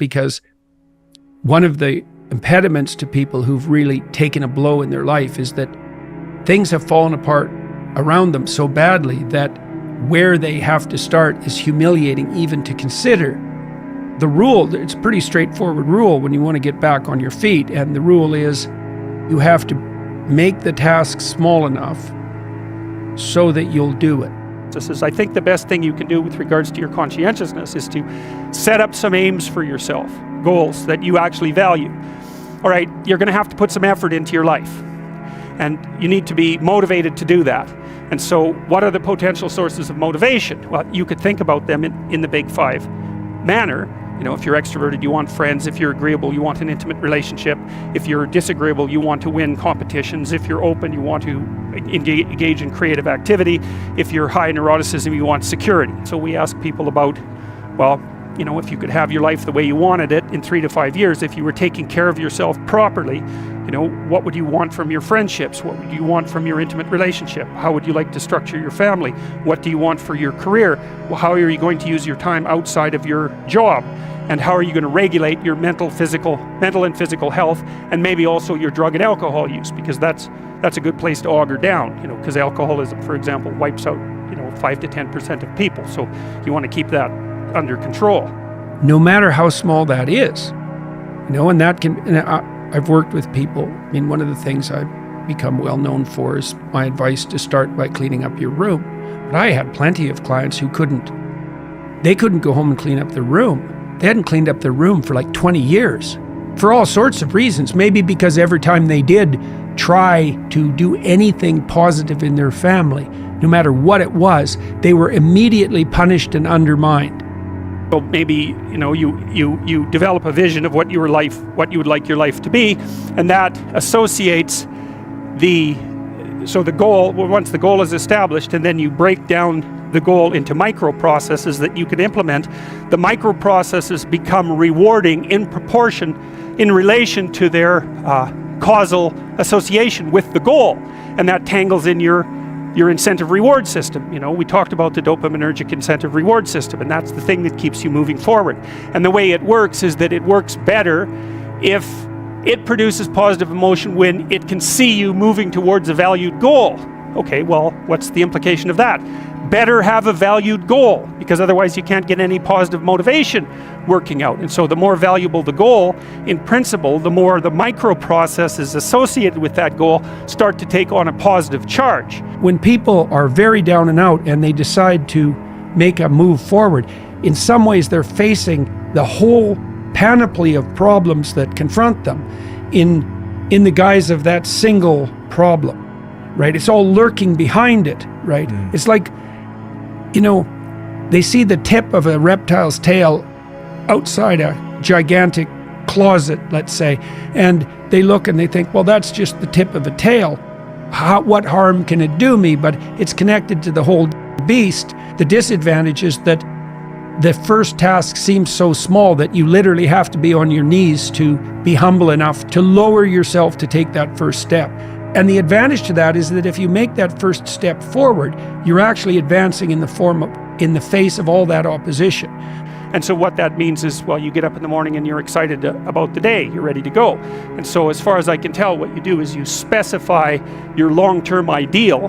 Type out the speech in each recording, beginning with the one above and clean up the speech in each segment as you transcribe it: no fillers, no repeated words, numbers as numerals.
because one of the impediments to people who've really taken a blow in their life is that things have fallen apart around them so badly that where they have to start is humiliating even to consider. The rule, it's a pretty straightforward rule when you want to get back on your feet, and the rule is you have to make the task small enough so that you'll do it. I think the best thing you can do with regards to your conscientiousness is to set up some aims for yourself, goals that you actually value. All right, you're going to have to put some effort into your life, and you need to be motivated to do that. And so what are the potential sources of motivation? Well, you could think about them in the big five manner. You know, if you're extroverted, you want friends. If you're agreeable, you want an intimate relationship. If you're disagreeable, you want to win competitions. If you're open, you want to engage in creative activity. If you're high in neuroticism, you want security. So we ask people about, well, you know, if you could have your life the way you wanted it in 3 to 5 years, if you were taking care of yourself properly, you know, what would you want from your friendships? What would you want from your intimate relationship? How would you like to structure your family? What do you want for your career? Well, how are you going to use your time outside of your job? And how are you going to regulate your mental and physical health, and maybe also your drug and alcohol use, because that's a good place to auger down, you know, because alcoholism, for example, wipes out, you know, 5 to 10% of people. So you want to keep that under control. No matter how small that is, you know, and that can, and I've worked with people. I mean, one of the things I've become well known for is my advice to start by cleaning up your room. But I had plenty of clients who couldn't go home and clean up their room. They hadn't cleaned up their room for like 20 years for all sorts of reasons. Maybe because every time they did try to do anything positive in their family, no matter what it was, they were immediately punished and undermined. So maybe, you know, you develop a vision of what you would like your life to be, and that associates the goal. Well, once the goal is established, and then you break down the goal into micro processes that you can implement. The micro processes become rewarding in proportion, in relation to their causal association with the goal, and that tangles in your incentive reward system. You know, we talked about the dopaminergic incentive reward system, and that's the thing that keeps you moving forward. And the way it works is that it works better if it produces positive emotion when it can see you moving towards a valued goal. Okay, well, what's the implication of that? Better have a valued goal, because otherwise you can't get any positive motivation working out. And so the more valuable the goal, in principle, the more the micro processes associated with that goal start to take on a positive charge. When people are very down and out and they decide to make a move forward, in some ways they're facing the whole panoply of problems that confront them in the guise of that single problem, right? It's all lurking behind it, right? It's like, you know, they see the tip of a reptile's tail outside a gigantic closet, let's say, and they look and they think, well, that's just the tip of a tail. What harm can it do me? But it's connected to the whole beast. The disadvantage is that the first task seems so small that you literally have to be on your knees to be humble enough to lower yourself to take that first step. And the advantage to that is that if you make that first step forward, you're actually advancing in the face of all that opposition. And so what that means is, well, you get up in the morning and you're excited about the day, you're ready to go. And so as far as I can tell, what you do is you specify your long-term ideal.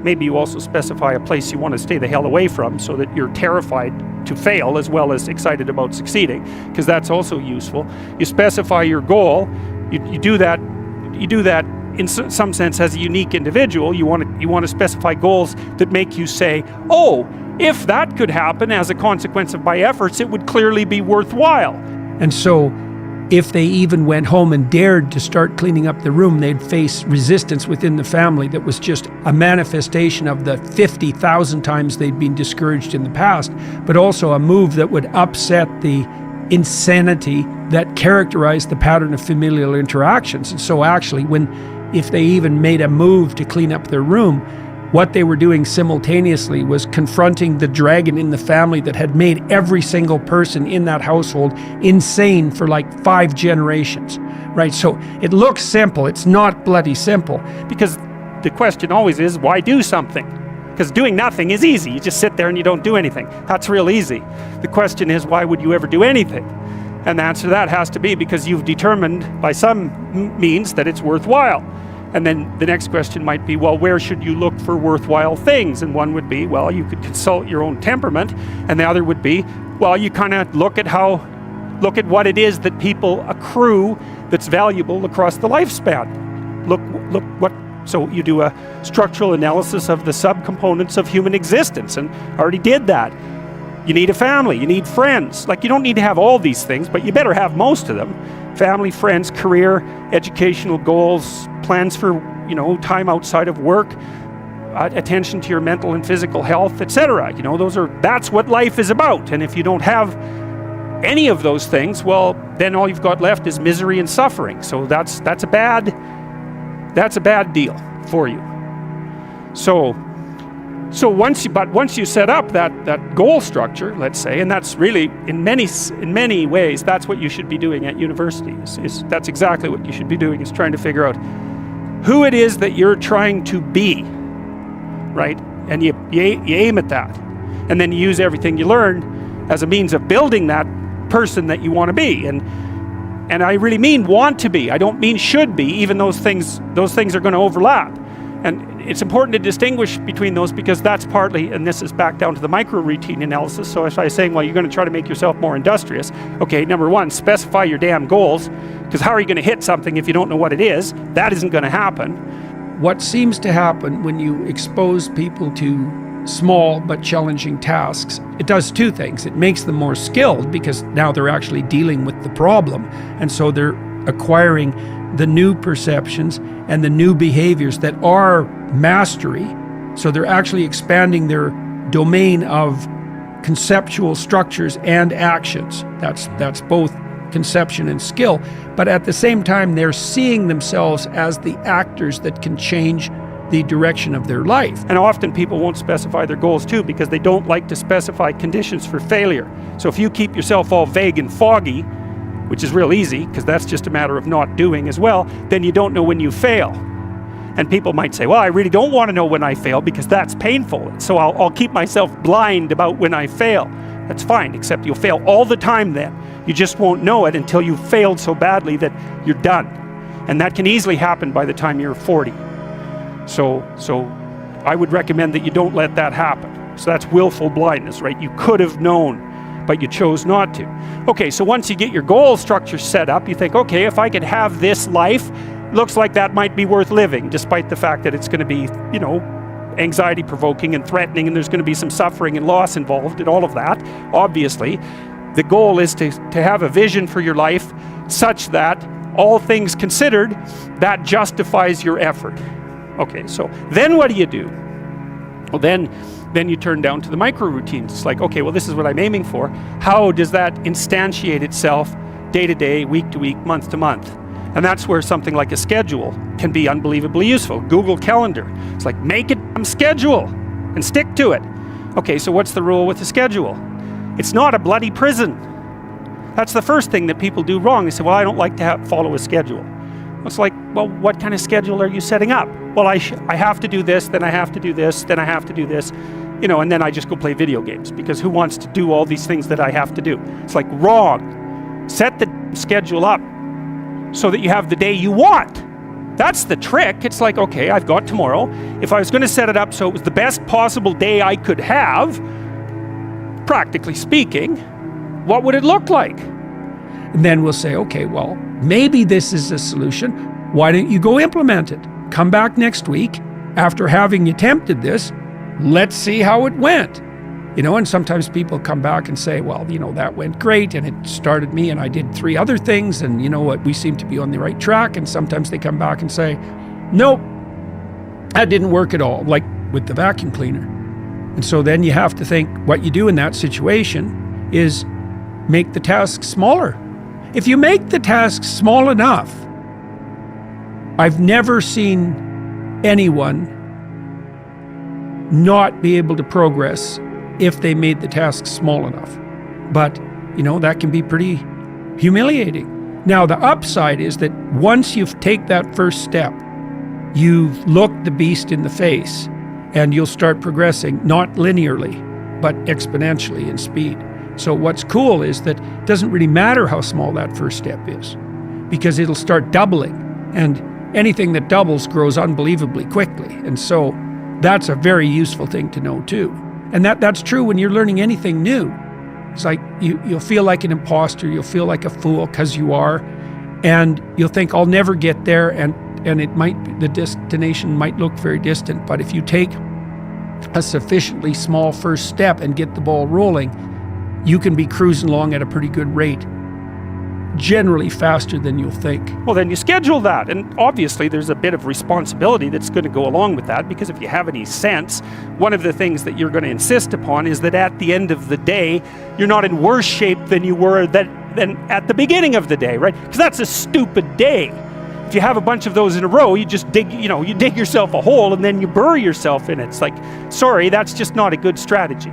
Maybe you also specify a place you want to stay the hell away from, so that you're terrified to fail as well as excited about succeeding, because that's also useful. You specify your goal. You do that in some sense as a unique individual. You want to specify goals that make you say, oh, if that could happen as a consequence of my efforts, it would clearly be worthwhile. And so if they even went home and dared to start cleaning up the room, they'd face resistance within the family that was just a manifestation of the 50,000 times they'd been discouraged in the past, but also a move that would upset the insanity that characterized the pattern of familial interactions. And so actually, if they even made a move to clean up their room, what they were doing simultaneously was confronting the dragon in the family that had made every single person in that household insane for like 5 generations, right? So it looks simple. It's not bloody simple. Because the question always is, why do something? Because doing nothing is easy. You just sit there and you don't do anything. That's real easy. The question is, why would you ever do anything? And the answer to that has to be because you've determined by some means that it's worthwhile. And then the next question might be, well, where should you look for worthwhile things? And one would be, well, you could consult your own temperament. And the other would be, well, you kind of look at what it is that people accrue that's valuable across the lifespan. So you do a structural analysis of the subcomponents of human existence, and I already did that. You need a family, you need friends. Like, you don't need to have all these things, but you better have most of them. Family, friends, career, educational goals, plans for, time outside of work, attention to your mental and physical health, etc. That's what life is about. And if you don't have any of those things, well, then all you've got left is misery and suffering. So that's a bad deal for you. So once you set up that goal structure, let's say, and that's really in many ways that's what you should be doing at university. That's exactly what you should be doing, is trying to figure out who it is that you're trying to be, right? And you aim at that, and then you use everything you learn as a means of building that person that you want to be. And I really mean want to be. I don't mean should be, even those things are going to overlap. And it's important to distinguish between those, because that's partly, and this is back down to the micro routine analysis. So if I was saying, well, you're going to try to make yourself more industrious. Okay, number one, specify your damn goals, because how are you going to hit something if you don't know what it is? That isn't going to happen. What seems to happen when you expose people to small but challenging tasks, it does two things. It makes them more skilled, because now they're actually dealing with the problem. And so they're acquiring the new perceptions and the new behaviors that are mastery. So they're actually expanding their domain of conceptual structures and actions. That's both conception and skill. But at the same time, they're seeing themselves as the actors that can change the direction of their life. And often people won't specify their goals too, because they don't like to specify conditions for failure. So if you keep yourself all vague and foggy, which is real easy, because that's just a matter of not doing as well, then you don't know when you fail. And people might say, well, I really don't want to know when I fail, because that's painful. So I'll keep myself blind about when I fail. That's fine, except you'll fail all the time then. You just won't know it until you've failed so badly that you're done. And that can easily happen by the time you're 40. So I would recommend that you don't let that happen. So that's willful blindness, right? You could have known, but you chose not to. Okay, so once you get your goal structure set up, you think, okay, if I could have this life, looks like that might be worth living, despite the fact that it's going to be, anxiety provoking and threatening, and there's going to be some suffering and loss involved in all of that. Obviously, the goal is to have a vision for your life such that, all things considered, that justifies your effort. Okay, so then what do you do? Well, then you turn down to the micro routines. It's like, okay, well, this is what I'm aiming for. How does that instantiate itself day to day, week to week, month to month? And that's where something like a schedule can be unbelievably useful. Google Calendar. It's like, make a damn schedule and stick to it. Okay, so what's the rule with the schedule? It's not a bloody prison. That's the first thing that people do wrong. They say, well, I don't like to follow a schedule. It's like, well, what kind of schedule are you setting up? Well, I have to do this, then I have to do this, then I have to do this, and then I just go play video games, because who wants to do all these things that I have to do? It's like, wrong. Set the schedule up so that you have the day you want. That's the trick. It's like, okay, I've got tomorrow. If I was going to set it up so it was the best possible day I could have, practically speaking, what would it look like? And then we'll say, okay, well, maybe this is a solution. Why don't you go implement it? Come back next week after having attempted this. Let's see how it went. And sometimes people come back and say, well, that went great, and it started me, and I did 3 other things, and you know what, we seem to be on the right track. And sometimes they come back and say, nope, that didn't work at all, like with the vacuum cleaner. And so then you have to think, what you do in that situation is make the task smaller. If you make the task small enough, I've never seen anyone not be able to progress if they made the task small enough. But, that can be pretty humiliating. Now, the upside is that once you take that first step, you've looked the beast in the face, and you'll start progressing, not linearly, but exponentially in speed. So what's cool is that it doesn't really matter how small that first step is, because it'll start doubling, and anything that doubles grows unbelievably quickly. And so that's a very useful thing to know too. And that's true when you're learning anything new. It's like you'll feel like an imposter, you'll feel like a fool, because you are, and you'll think, I'll never get there, and it might be, the destination might look very distant. But if you take a sufficiently small first step and get the ball rolling, you can be cruising along at a pretty good rate, generally faster than you'll think. Well, then you schedule that, and obviously there's a bit of responsibility that's going to go along with that, because if you have any sense, one of the things that you're going to insist upon is that at the end of the day, you're not in worse shape than you were than at the beginning of the day, right? Because that's a stupid day. If you have a bunch of those in a row, you just dig yourself a hole and then you bury yourself in it. It's like, sorry, that's just not a good strategy.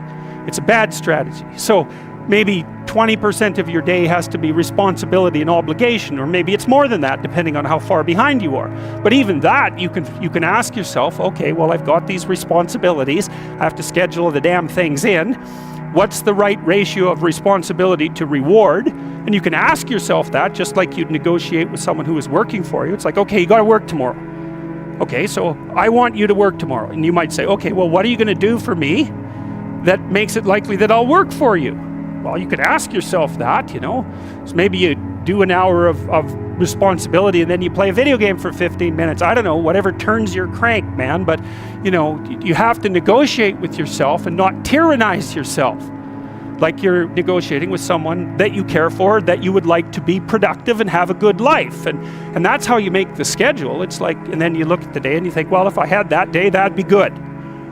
It's a bad strategy. So maybe 20% of your day has to be responsibility and obligation, or maybe it's more than that, depending on how far behind you are. But even that, you can ask yourself, okay, well, I've got these responsibilities. I have to schedule the damn things in. What's the right ratio of responsibility to reward? And you can ask yourself that, just like you'd negotiate with someone who is working for you. It's like, okay, you got to work tomorrow. Okay, so I want you to work tomorrow. And you might say, okay, well, what are you going to do for me that makes it likely that I'll work for you? Well, you could ask yourself that, So maybe you do an hour of responsibility and then you play a video game for 15 minutes. I don't know, whatever turns your crank, man. But, you have to negotiate with yourself and not tyrannize yourself. Like you're negotiating with someone that you care for, that you would like to be productive and have a good life. And that's how you make the schedule. It's like, and then you look at the day and you think, well, if I had that day, that'd be good.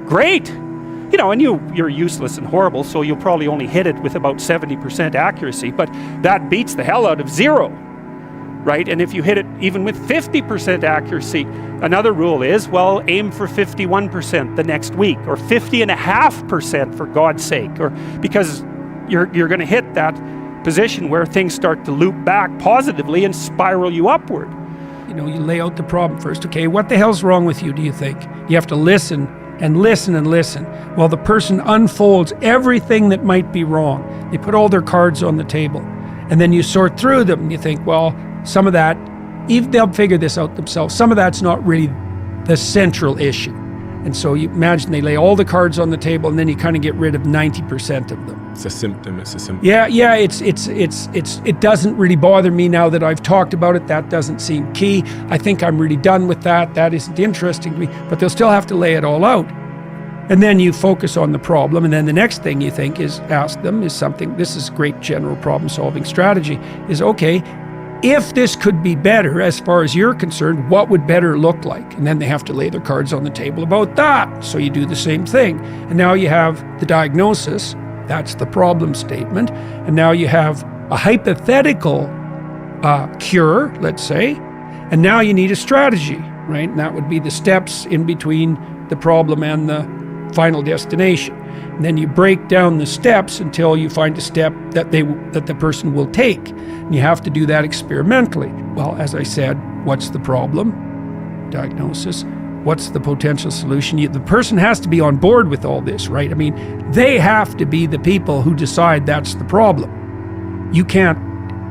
Great. And you're useless and horrible, so you'll probably only hit it with about 70% accuracy, but that beats the hell out of 0, right? And if you hit it even with 50% accuracy, another rule is, well, aim for 51% the next week, or 50.5% for God's sake, or because you're going to hit that position where things start to loop back positively and spiral you upward. You lay out the problem first. Okay, what the hell's wrong with you, do you think? You have to listen and listen and listen while the person unfolds everything that might be wrong. They put all their cards on the table, and then you sort through them and you think, well, some of that, even they'll figure this out themselves. Some of that's not really the central issue. And so you imagine they lay all the cards on the table, and then you kind of get rid of 90% of them. It's a symptom. Yeah, it doesn't really bother me now that I've talked about it. That doesn't seem key. I think I'm really done with that. That isn't interesting to me. But they'll still have to lay it all out. And then you focus on the problem, and then the next thing you think is, ask them, is something, this is great general problem-solving strategy, is, okay, if this could be better as far as you're concerned, what would better look like? And then they have to lay their cards on the table about that. So you do the same thing. And now you have the diagnosis, that's the problem statement. And now you have a hypothetical cure, let's say. And now you need a strategy, right? And that would be the steps in between the problem and the final destination. And then you break down the steps until you find a step that the person will take. And you have to do that experimentally. Well, as I said, what's the problem? Diagnosis. What's the potential solution? The person has to be on board with all this, right? I mean, they have to be the people who decide that's the problem. You can't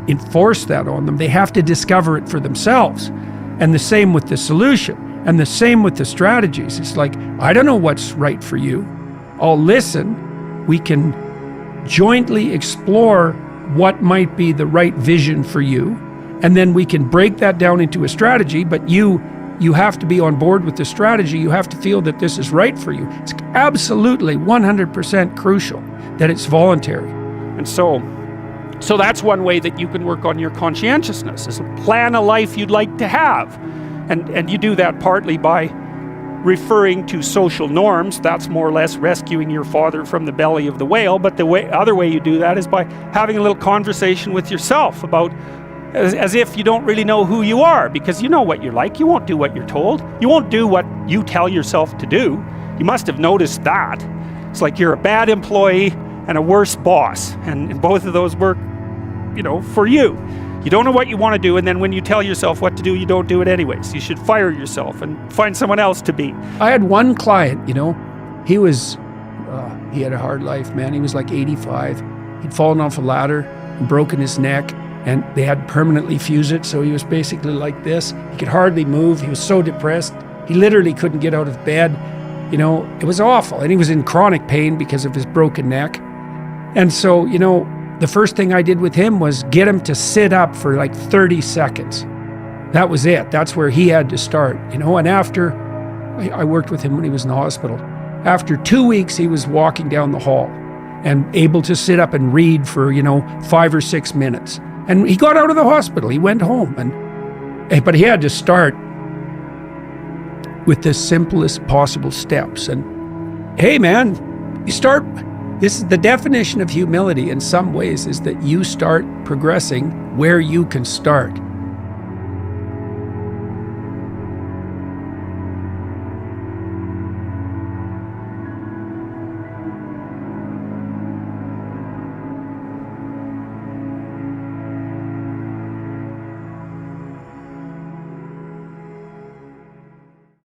enforce that on them. They have to discover it for themselves. And the same with the solution. And the same with the strategies. It's like, I don't know what's right for you. I'll listen. We can jointly explore what might be the right vision for you. And then we can break that down into a strategy, but you have to be on board with the strategy. You have to feel that this is right for you. It's absolutely 100% crucial that it's voluntary. And so that's one way that you can work on your conscientiousness, is plan a life you'd like to have. And you do that partly by referring to social norms. That's more or less rescuing your father from the belly of the whale. But the other way you do that is by having a little conversation with yourself about, as if you don't really know who you are, because you know what you're like. You won't do what you're told. You won't do what you tell yourself to do. You must have noticed that. It's like you're a bad employee and a worse boss. And both of those work, for you. You don't know what you want to do, and then when you tell yourself what to do, you don't do it anyways. You should fire yourself and find someone else to be. I had one client, he had a hard life, man. He was like 85. He'd fallen off a ladder, and broken his neck, and they had permanently fused it, so he was basically like this. He could hardly move. He was so depressed. He literally couldn't get out of bed. You know, it was awful. And he was in chronic pain because of his broken neck. And so, you know, the first thing I did with him was get him to sit up for like 30 seconds. That was it. That's where he had to start, you know. And after, I worked with him when he was in the hospital. After 2 weeks, he was walking down the hall and able to sit up and read for, you know, 5 or 6 minutes. And he got out of the hospital. He went home. But he had to start with the simplest possible steps. And hey, man, this is the definition of humility in some ways, is that you start progressing where you can start.